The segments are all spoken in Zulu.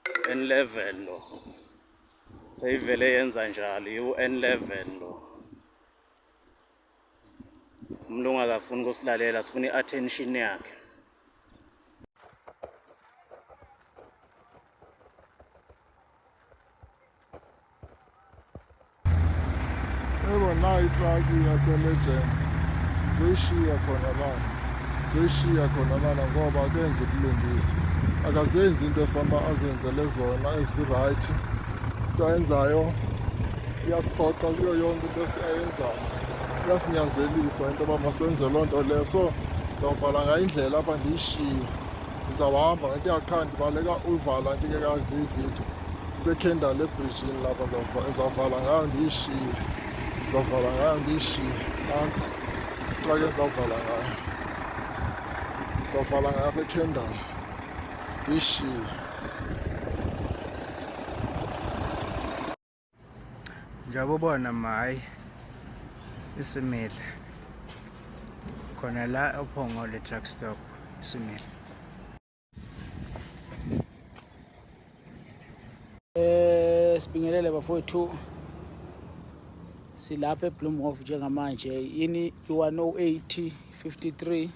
N11 lo seyivele yenza njalo u-N11 lo. Umuntu ongakafuni ukusilalela sifuna i-attention yakhe. Yebo, nayo itraki yaseLegend zoyishiya khona lana ngoba akenzi ukulungisa, akazenzi into efana azenzele zona ezili-right. Into ayenzayo iyasiphoqa kuyo yonke into esiyenzayo, iyasinyanzelisa into yoba masenze loo nto leyo. So ndizawuvala ngayo indlela apha ndiyishiye, ndizawuhamba ngento yaqha ndibaleka uvala ndingekazi ividiyo seKendal ebrijini lapha. Ndizawuvala ngayo ndiyishiye, nantsi itraki endizawuvala ngayo, ndizawuvala ngayo apha eKendal ndiyishiye. Njengoba ubona hayi isimile khona la uPhongolo le truck stop isimile. Sibingelele bafowethu, silapha eBloemhof njengamanje. Yini i-108 53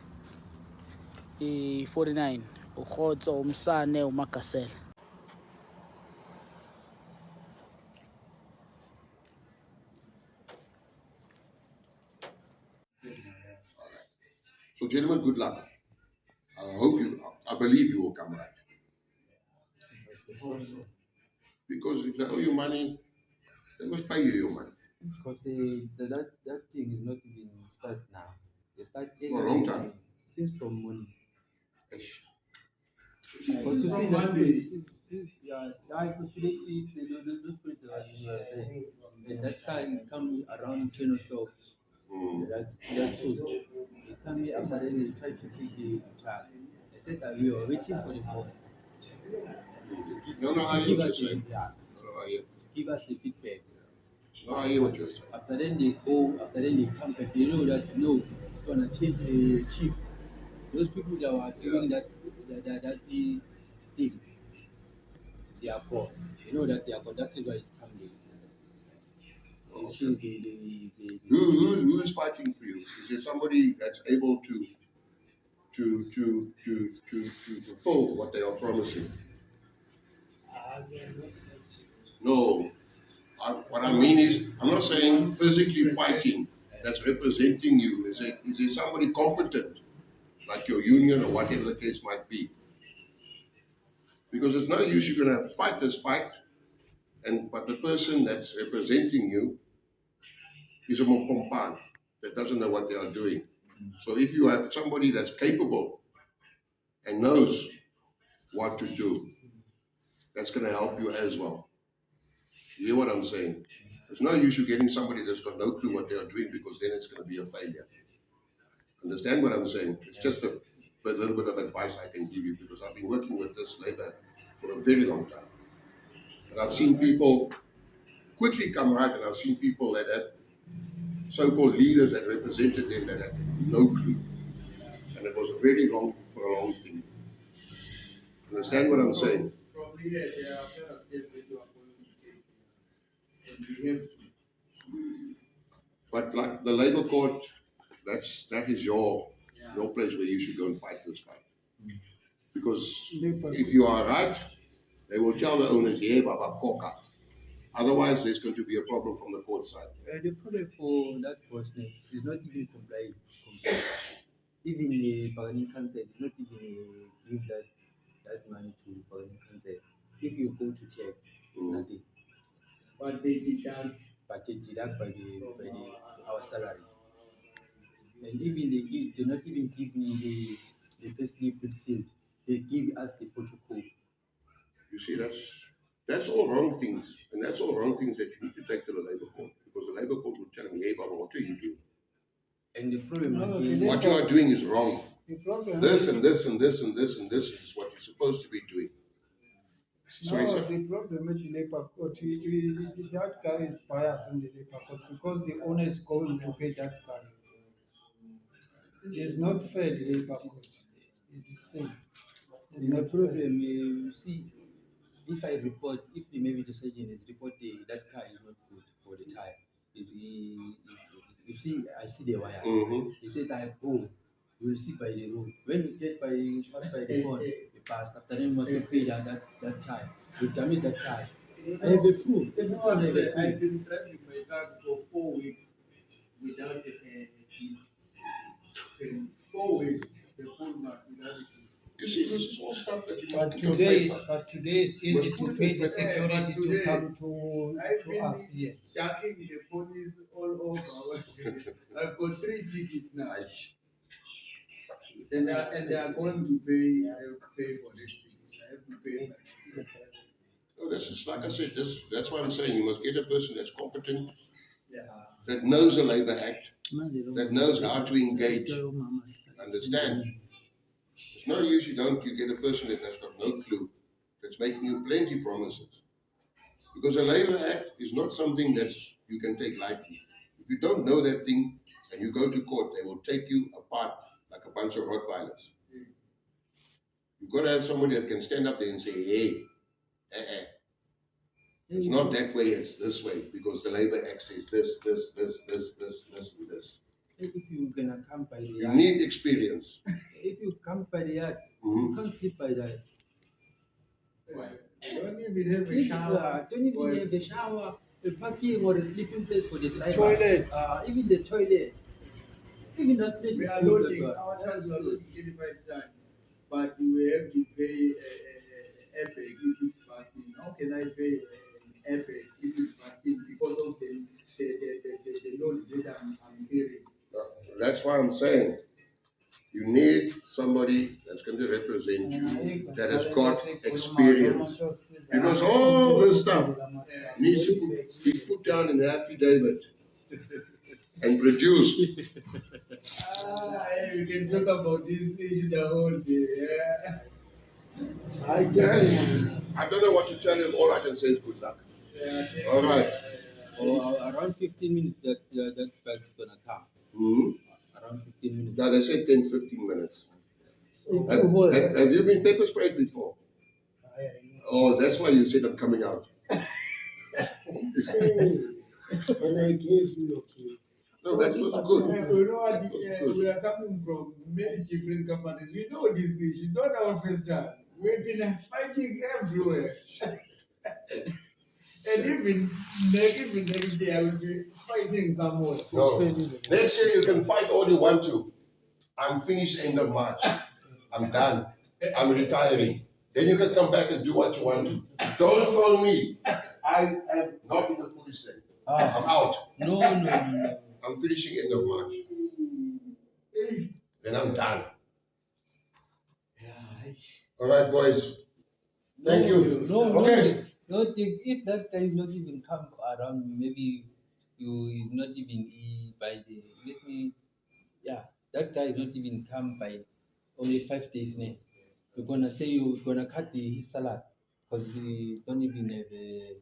i-49 uGotso, uMsane, uMagasela. So, gentlemen, good luck. I believe you will come right. Because if they owe you money, they must pay you your money. Because that thing is not even start now. They start For a long time. Since from morning. Ish. Because you see that way, unfortunately, those people are saying, and that time is coming around 10 o'clock. That's so. They come here after then they try to take the child. I said that we are waiting for the boss. No, I hear what you're saying. Give us the feedback. No, I hear what you're saying. After then they go, after then they come back, they know that no, it's gonna change the chief. Those people that were doing that thing, they are poor. They know that they are poor. That is why it's coming. They change the Who is fighting for you? Is there somebody that's able to fulfill what they are promising? No. What I mean is, I'm not saying physically fighting that's representing you. Is there somebody competent, like your union or whatever the case might be? Because it's no use you're going to fight this fight, but the person that's representing you is a mopompan that doesn't know what they are doing. So if you have somebody that's capable and knows what to do, that's going to help you as well. You hear what I'm saying? There's no use you getting somebody that's got no clue what they are doing, because then it's going to be a failure. Understand what I'm saying? It's just a little bit of advice I can give you, because I've been working with this labor for a very long time. And I've seen people quickly come right, and I've seen people that had so-called leaders that represented them that had no clue. And it was a very long, prolonged thing. Understand what I'm saying? Probably there are first steps that you are going to take, and you have to. But like the labor court, that is your place where you should go and fight this fight. Because if you are right, they will tell the owners, yeah, Baba Koka. Otherwise, there's going to be a problem from the court side. The problem for that person is not even complying. Even the bargaining council is not even give that money to bargaining council. If you go to check, nothing. But they deduct. But they deduct by our salaries. And even they not even give me the payslip with sealed. They give us the photocopy. You see, that's all wrong things, and that's all wrong things that you need to take to the labor court, because the labor court will tell them, hey, Baba, what are you doing? And the problem what you are doing is wrong. This and this and this and this and this is what you're supposed to be doing. Sorry, sir. The problem with the labor court, that guy is biased in the labor court because the owner is going to pay that guy. It's not fair, the labor court. It's the same. The problem, you see, if I report, if the, maybe the surgeon is reporting that car is not good for the tire, you see, I see the wire. He said, I go. You will see by the road. When you get pass by the phone, you pass. After then, you must pay that tire. You damage that tire. I have a proof. Every time I've been driving my car for 4 weeks without a piece. 4 weeks, the full month without a piece. You see, this is all stuff that you But must today it's easy to pay the security to come to us here. Jacking the police all over. I've got 3 tickets now. And they are going to pay for this. I have to pay myself. No, this is like I said. That's why I'm saying you must get a person that's competent, Yeah. that knows the Labour Act, that knows how to engage. Understand? It's no use you get a person that has got no clue, that's making you plenty promises. Because the Labour Act is not something that you can take lightly. If you don't know that thing and you go to court, they will take you apart like a bunch of Rottweilers. You've got to have somebody that can stand up there and say, hey, it's not that way, it's this way, because the Labour Act says this, and this. If you're gonna come by the You yard, need experience. if you come by the yard, you can't sleep by that. You don't even have a shower. Don't even have a shower, a parking or a sleeping place for the driver. Toilet. Even the toilet. Even that place. We are loading. Our charges are loading 85 times, but we have to pay epic if it's fasting. How can I pay epic if it's fasting because of the load that I'm bearing? That's why I'm saying you need somebody that's going to represent you, that has got experience. Because all this stuff needs to be put down in the affidavit and produced. We can talk about this issue the whole day. I don't know what to tell you. All I can say is good luck. All right. Around 15 minutes that bike's gonna come. Around 15 minutes. Now they said 10-15 minutes. Have you been pepper sprayed before? Oh, that's why you said I'm coming out. And I gave you okay. No, that was good. You know what? We are coming from many different companies. We know this issue. It's not our first time. We've been fighting everywhere. And even next year, I will be fighting somewhere. No. Next year you can fight all you want to. I'm finished end of March. I'm done. I'm retiring. Then you can come back and do what you want to. Don't phone me. I am not in the police thing. I'm out. No. I'm finishing end of March. Then I'm done. All right, boys. Thank you. Okay. No, if that guy is not even come around, maybe is not even by the. That guy is not even come by only 5 days now. You're gonna say you're gonna cut his salad because we don't even have a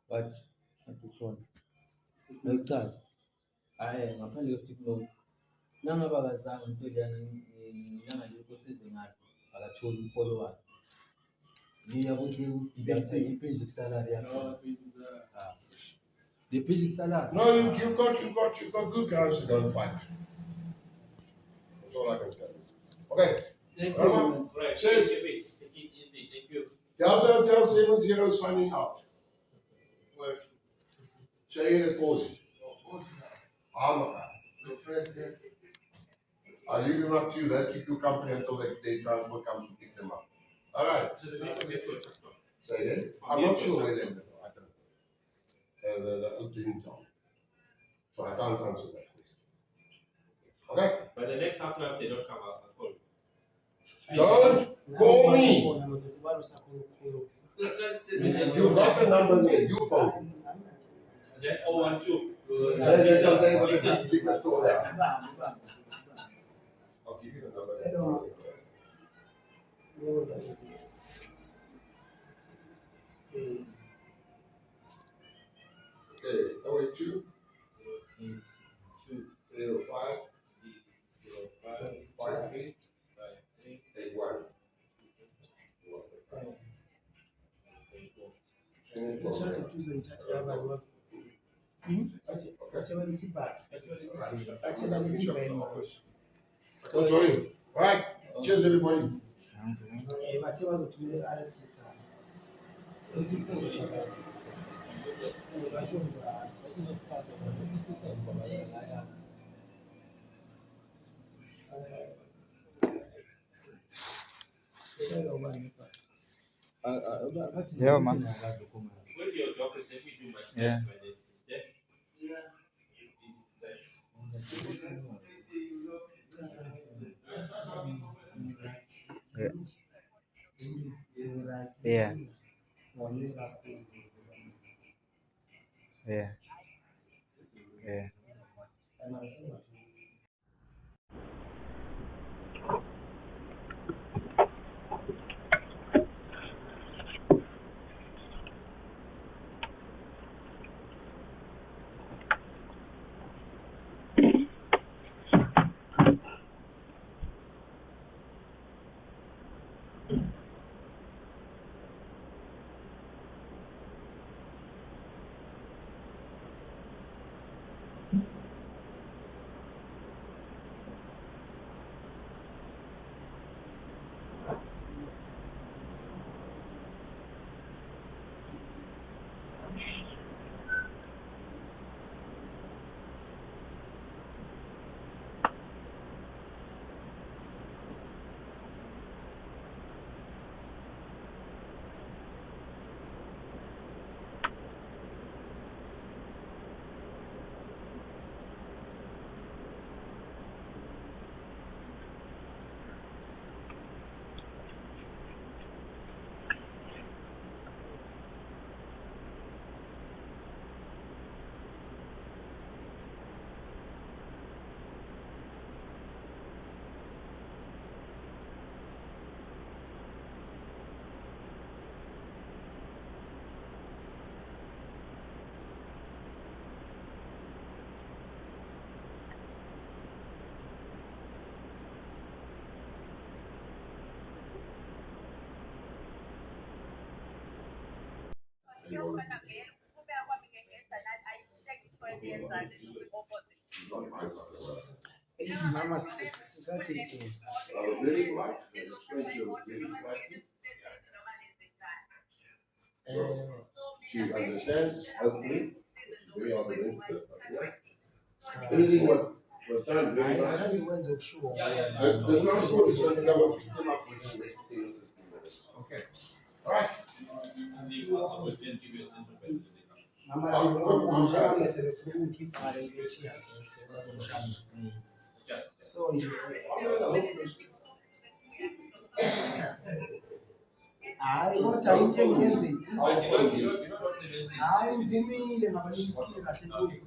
what to call like that. Ngaphandle kwesignal nangabakazange into leyana nginyanga lokho sezingathi akatholi umpolo wakhe ngiya ukuthi i-basic salary yakho. The basic salary. No, you got good guys to go and fight. That's all I can tell you. Okay. Thank Rama, you. cheers. Thank you. Delta 70 signing out. Share the pause. I'll leave them up to you. They'll keep you company until the transport comes to pick them up. All right. Say again? I'm not sure where they're going. I don't know. The opening town. So I can't answer that question. Okay? But the next half an hour, if they don't come out, I'll call you. Don't call me. You got the number there. You phone. Then 012. They can say what the liquor store there. I'll give you the number there. Okay, 082 305 53 81. Sorry. All right. Cheers, everybody. Yeah, man. Where's your doctor? Let me do my test. Yeah. Is there? Yeah. Yeah. Yeah. She understands, hopefully. She's very argumentative. Anything what done very nicely. The transport is going to come up, pick them up within the next 10 or 15 minutes. Okay. All right. hayi kodwa into engenzeki hayi uvumile ngabanisikie kahle kuyo.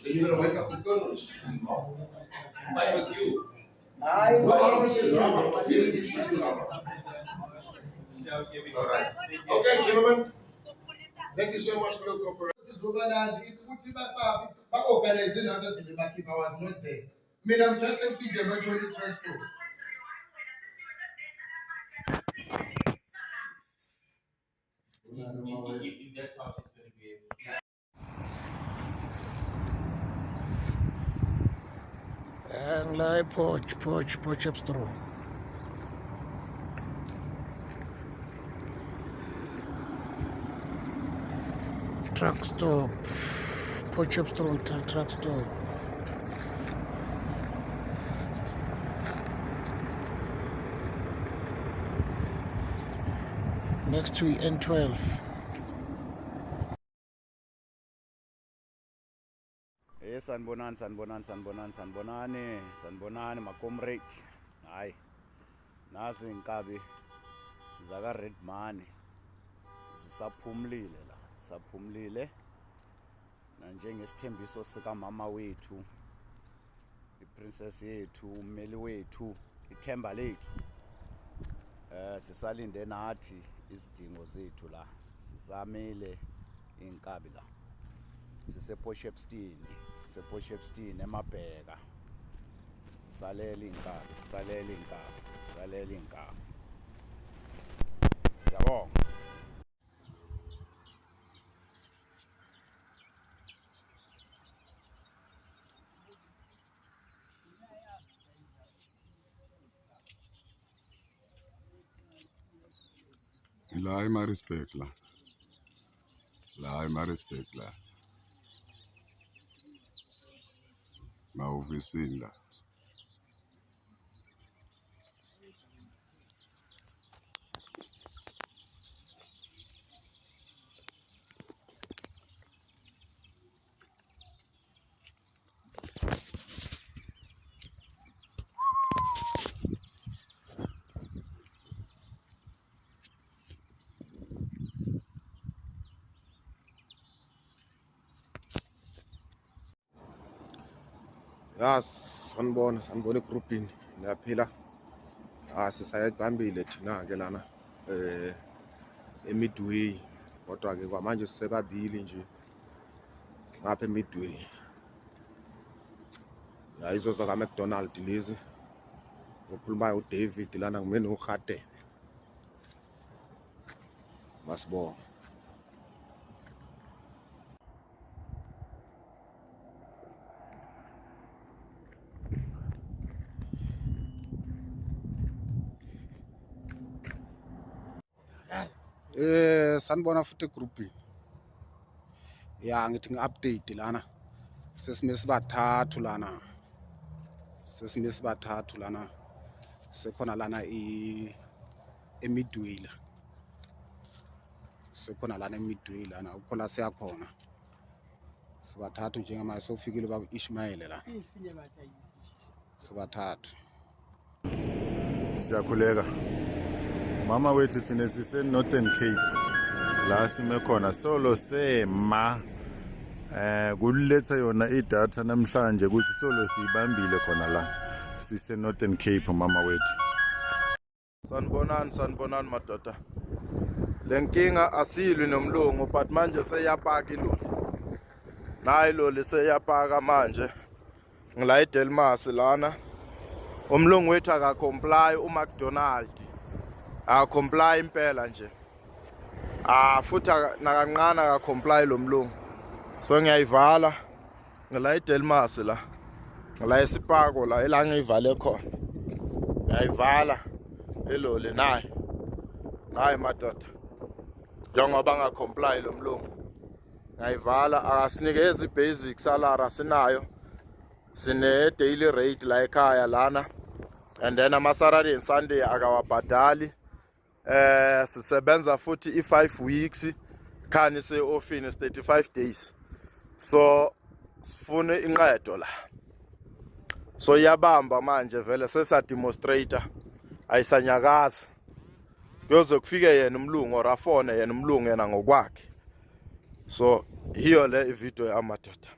You're gonna wake up the goodness. Like with you. Hayi All right. Okay, gentlemen. Thank you so much for your cooperation. ukuthi basabi ba-organize nato the bakhipha was not there. Mina I'm just a kid eventually transport. If that's how she's going to be able to. And like Potchefstroom. Truck stop. Potchefstroom truck stop. Next to N12. sanibonani ma comrade. Hayi nazi inkabi zaka Red Money zisaphumlile la, zisaphumlile na njengesithembiso sika mama wethu, iprincess yethu, umeli wethu, ithemba lethu. Sisalinde nathi izidingo zethu la, sisamile inkabi la. Sisepotchefstroom eMabheka. Sisalela inkabi. Siyabonga. La Maritzburg la. La Maritzburg la. Ma-ofisini la. Ya sanibona egroupini niyaphila. Sisayibambile thina ke lana eMidway, kodwa ke kwamanje sisekabili nje ngapha eMidway. Ya izoza ka McDonald lezi ngokhuluma uDavid lana ngimene uGadebe. Masibona. Sanibona futhi egroupini. Ya ngithi ngi-update lana. Sesime sibathathu lana. Sekhona lana eMidway la. Sekhona lana eMidway lana ukho la siyakhona. Sibathathu njengamanje sofikile baba Ishmael la. Sibathathu. Siyakhuleka. Mama wethu thina sise Northern Cape. La sime khona solo sema kuletha yona idatha namhlanje kuthi solo siyibambile khona la sise Northern Cape mama wethu. Sanibonani madoda. Lenkinga asilwi nomlungu but manje seyapaka iloli. Nayi loli seyapaka manje. Ngila eDelmas lana. Umlungu wethu akacomply uMcDonald. Comply impela nje. Futhi nakancane akacomply lo mlungu. So ngiyayivala ngila eDelmas la. Ngila esipako la elangivale khona. Ngiyayivala eloli nayi. Nayi madoda. Njengoba ngacomply lo mlungu. Ngayivala akasinikeza ibasic salary sinayo. Sine daily rate la ekhaya lana. And then ama Saturday and Sunday akawabhadali. Sisebenza futhi i5 weeks khani se office 35 days. So sifune inqedo la. So yabamba manje vele sesa demonstrator ayisanyakaza. Kuyoze kufike yena umlungu orafone yena umlungu yena ngokwakhe. So hiyo le video yamadoda.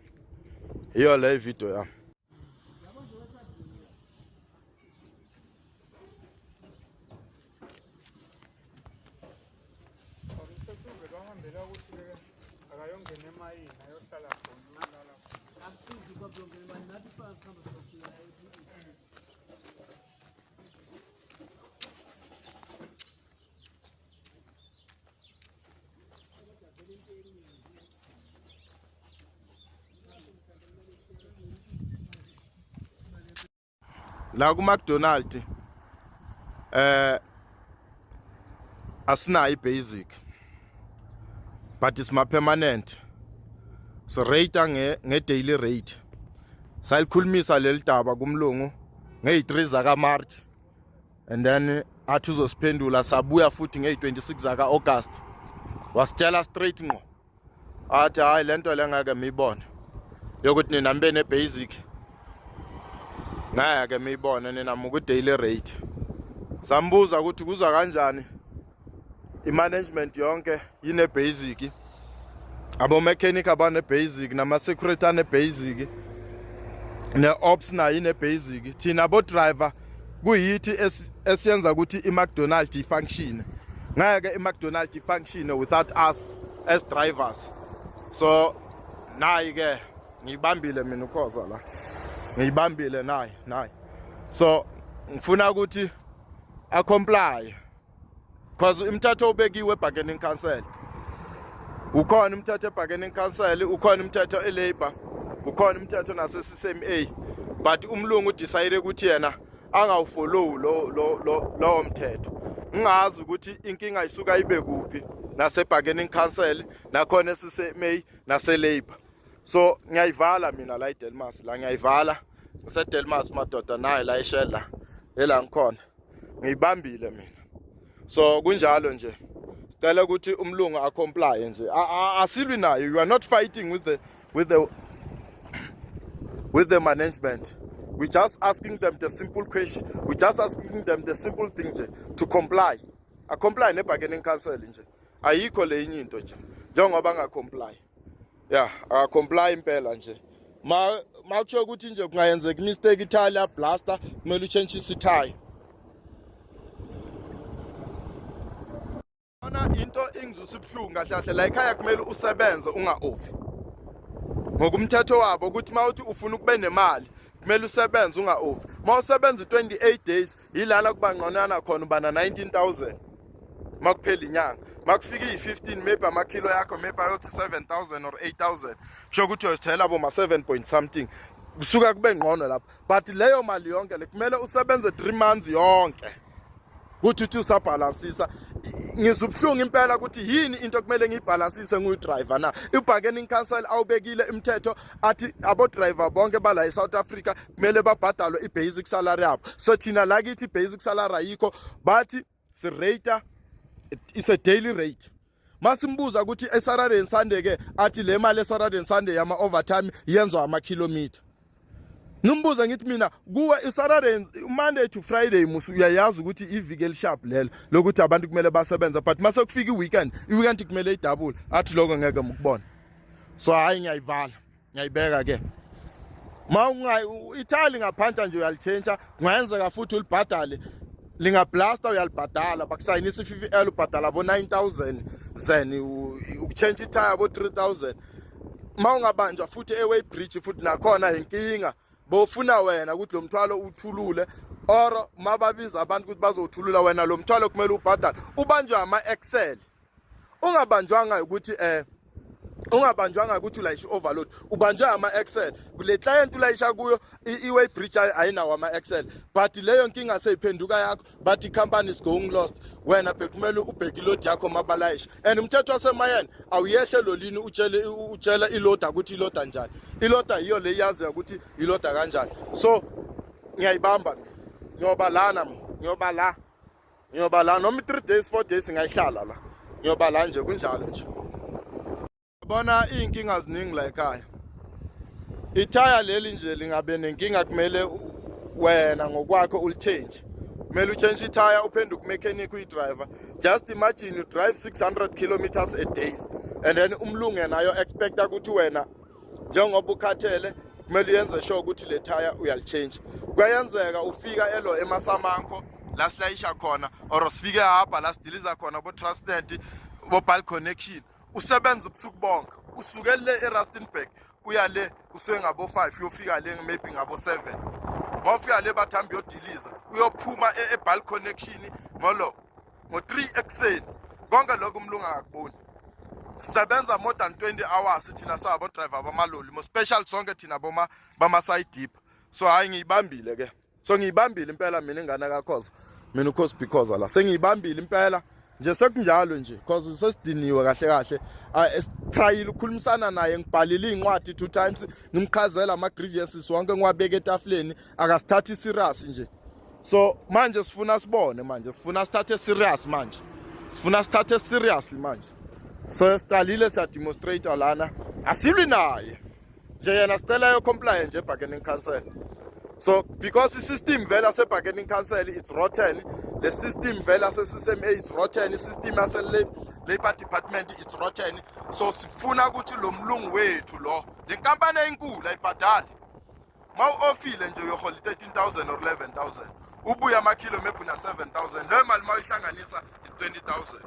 Hiyo le video yam. La ku McDonald asinayo basic but is ma permanent. So rate nge daily rate. Salikhulumisa leli daba kumlungu nge3 zaka March and then athi uzosiphendula sabuya futhi nge26 zaka August. Wasitshela straight ngo athi hayi lento lengake miyibone yokuthi nina mbe ne basic ngeke miyibone nina muku daily rate. Sambuza ukuthi kuza kanjani i-management yonke yine basic, abo mechanic abane basic nama security ane basic, ne ops na yine basic. Thina abo driver kuyithi esiyenza ukuthi iMcDonald ifunction. Ngeke iMcDonald ifunction without us as drivers. So nayi ke ngibambile mina ukhoza la. Ngiyibambile nayi. So ngifuna ukuthi a comply because imthetho obekiwe bargaining council. Ukhona umthetho bargaining council, ukhona umthetho elabor, ukhona umthetho nase CCMA, but umlungu decide ukuthi yena angawufollow lo mthetho. ngingazi ukuthi inkinga isuka ibe kuphi nase bargaining council nakhona sise May nase Labour. So ngiyayivala mina la eDelmas la ngiyayivala ngise Delmas madoda naye la eShella ela ngikhona ngiyibambile mina. So kunjalo nje sicela ukuthi umlungu acomply nje asilwi nayo. You are not fighting with the management. We're just asking them the simple question. We're just asking them the simple thing to comply. A comply ne bargaining council nje. Ayikho le enye into nje. Njengoba nga comply. Yeah, a comply impela nje. Makusho ukuthi nje kungayenzeka mistake itire blaster kumele uchange isitire. Ona into engizusibhlungu kahle kahle la ekhaya kumele usebenze unga-off. Ngokumthetho wabo ukuthi mawuthi ufuna ukube nemali kumele usebenze unga-off. Mawusebenza 28 days yilala kuba ngqonana khona ubana 19,000 makuphela inyanga. Makufika i-15 maybe amakilo yakho maybe ayothi 7,000 or 8,000 kusho ukuthi uyozithela boma 7 point something kusuka kube ngqono lapho. But leyo mali yonke le kumele usebenze 3 months yonke ukuthi uthi usabhalansisa. Ngizubhlungu impela ukuthi yini into kumele ngiyibhalansise nguyi-driver na. I-bargaining council awubekile imithetho athi abo-driver bonke bala eSouth Africa kumele babhadalwe i-basic salary yabo. So thina la kithi i-basic salary ayikho bathi si-rate it's a daily rate. Masimbuza ukuthi eSaturday and Sunday ke athi le mali eSaturday and Sunday yama overtime yenzwa ama-kilometer. Ngimbuza ngithi mina kuwe iSaturday Monday to Friday musu uyayazi ukuthi iviki elisharp lelo lokuthi abantu kumele basebenza but mase kufika i-weekend kumele idouble athi lokho ngeke mukubona. So hayi ngiyayivala ngiyayibeka ke. Ithali ngaphansi nje uyalichange kungenzeka futhi ulibhadale lingablasta uyalibhadala bakusayinisa i-50L ubhadala bo 9,000 then ukuchange itire bo 3,000. Mawungabanjwa futhi eway bridge futhi nakhona inkinga bofuna wena ukuthi lo mthwalo uthulule or mababiza abantu ukuthi bazothulula wena lo mthwalo kumele ubhadale ubanjwa ama-Excel. Ungabanjwanga ukuthi ulayisha overload ubanjwa ama-Excel kule client ulayisha kuyo i-way bridge ayinawo ama-Excel but leyo nkinga seyiphenduka yakho but i-company is going lost wena bekumele ubheke iload yakho mabalayisha and umthetho wasemayeni awuyehle lolini utshela iloda ukuthi iloda njani. Iloda yiyo le yazi ukuthi iloda kanjani. So ngiyayibamba ngiyoba la noma 3 days 4 days ngayihlala la ngiyoba la nje kunjalo nje. Bona inkinga ziningi la ekhaya. Itire leli nje lingabe nenkinga kumele wena ngokwakho ulichange. Kumele uchange itire uphenduke mechanic uyi-driver. Just imagine you drive 600 kilometers a day and then umlungu nayo expecta ukuthi wena njengoba ukhathele kumele uyenze sure ukuthi le tire uyalichange. Kuyenzeka ufika eMasamanko la silayisha khona or sifike hapa la sidiliza khona bo Transnet bo Bulk Connection usebenza ubusuku bonke usukele eRustenburg uya le usuke ngabo 5 uyofika le maybe ngabo 7 mawufika le bathambi yodiliza uyophuma eBulk Connection ngolo ngo3 ekseni konke lokho umlungu akuboni. Sisebenza more than 20 hours thina sabo driver bamaloli mo special sonke thina bama side deep. So hayi ngiyibambile ke. So ngiyibambile impela mina ingane kakhoza mina ukhosi because la sengiyibambile impela nje sekunjalo nje because sesidiniwe kahle try ukukhulumisana naye ngibhalile incwadi 2 times ngimchazela ama grievances wonke ngiwabeka etafuleni akasithathi serious nje. So manje sifuna sibone manje sifuna sithathe serious manje sifuna sithathe seriously manje. So siqalile sa demonstrate lana asilwi naye nje yena sicela yo comply nje bargaining council. So because the system vela se bargaining council is rotten, the system vela se CCMA is rotten, the system as Labor Department is rotten. So sifuna ukuthi lo mlungu wethu lo le company enkulu ayibhadali mawu ofile nje uyohola 13,000 or 11,000 ubuya amakilo maybe na 7,000 le mali mawuyihlanganisa is 20,000.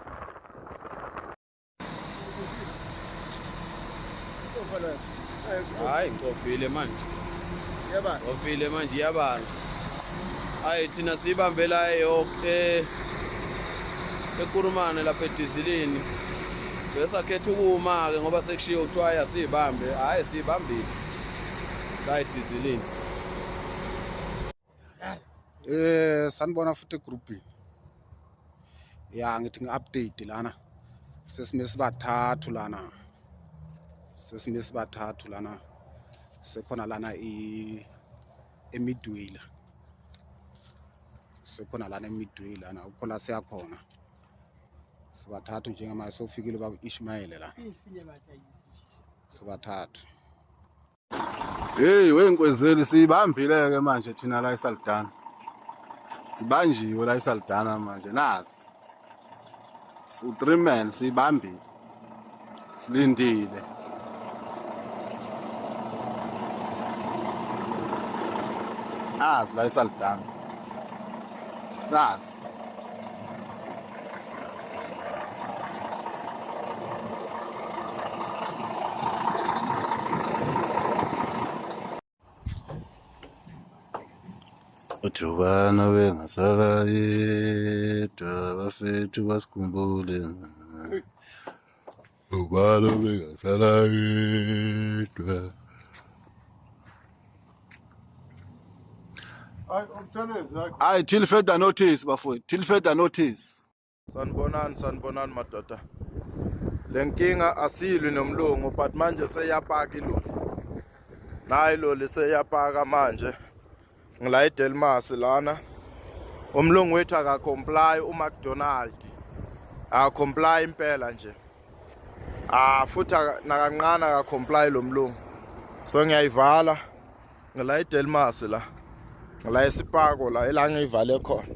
Hayi ngofile manje. Yeba. Ngofile manje yabala. Hayi thina sibambela ekurumane lapha edizilini. Bese khetha ukuma ke ngoba sekushiyo kuthiwa yasibambe. Hayi sibambile. La edizilini. Sanibona futhi egroupini. ya ngithi ngi-update lana sesime sibathathu lana sekhona lana eMidway sekhona lana eMidway lana ukho la siyakhona sibathathu njengamanje sofikile baba Ishmael la sibathathu. Hey wenkwezeli siyibambile ke manje thina la eSaldanha. Sibanjiwe la eSaldanha manje nasi. Su-3 men siyibambile. Silindile. Nasi la eSaldanha. Nasi. Utubana bengasala yedwa bafethu basikhumbule ubalo bengasala yedwa. Hayi till further notice bafowethu, till further notice. Sanibonani madoda. Le nkinga asilwi nomlungu but manje seyapaka iloli. Nayi iloli seyapaka manje. Ngila eDelmas lana umlungu wethu akacomply uMcDonald akacomply impela nje futhi nakanqana akacomply lo mlungu so ngiyayivala ngila eDelmas la ngila esipako la elangivale khona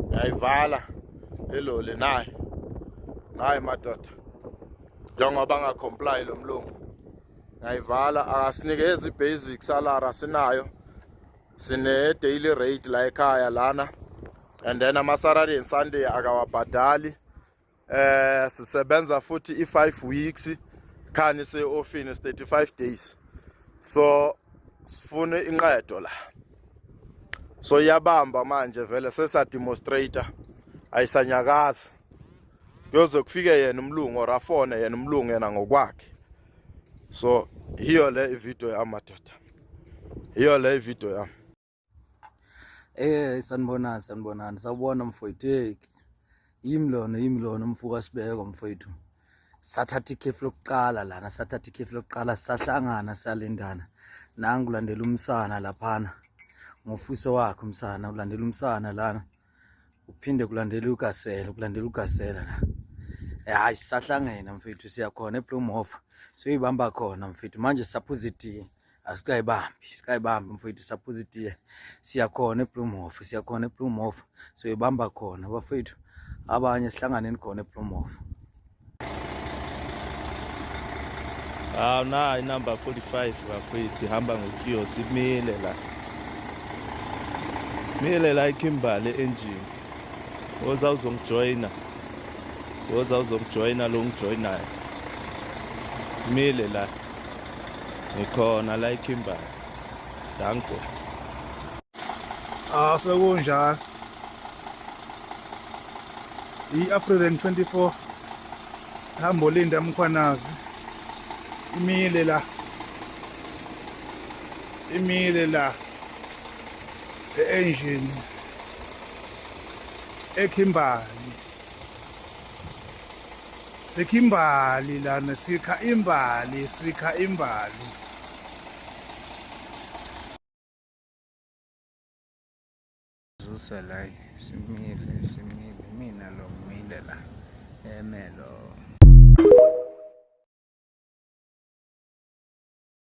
ngiyayivala eloli nayi madoda njengoba ngacomply lo mlungu ngiyayivala akasinikeza ibasic salary sinayo sine daily rate la ekhaya lana and then ama Saturday and Sunday akawabhadali sisebenza futhi i5 weeks khani se office 35 days so sifune inqedo la so yabamba manje vele sesa demonstrator ayisanyakaza yoze kufike yena umlungu orafone yena umlungu yena ngokwakhe so hiyo le video yamadoda hiyo le video yami. Sanibonani sawubona mfowethu imlono mfuka sibeko mfowethu sathatha ikhefu lokuqala sahlangana salendana nangu ulandela umsana laphana ngofuso wakhe umsana ulandela umsana lana uphinde kulandela ugasela la hayi sahlangena mfowethu siyakhona ePlumhof soyibamba khona mfowethu manje saphuziti asikayibambi mfowethu saphuzitiye siyakhona ePlumhof soyibamba khona bafowethu abanye sihlanganeni khona ePlumhof. Na inumber 45 bafowethu hamba ngokiosi mile la eKimberley engine uzawuzongijoyina lo ngijoyinayo mile la ngikhona la eKimberley. Danko. Sekunjalo. I-African 24 hamba Linda Mkhwanazi imile la engine eKimberley seKimberley lana sikha imbali Zusalai simile mina lo ngimile la emelo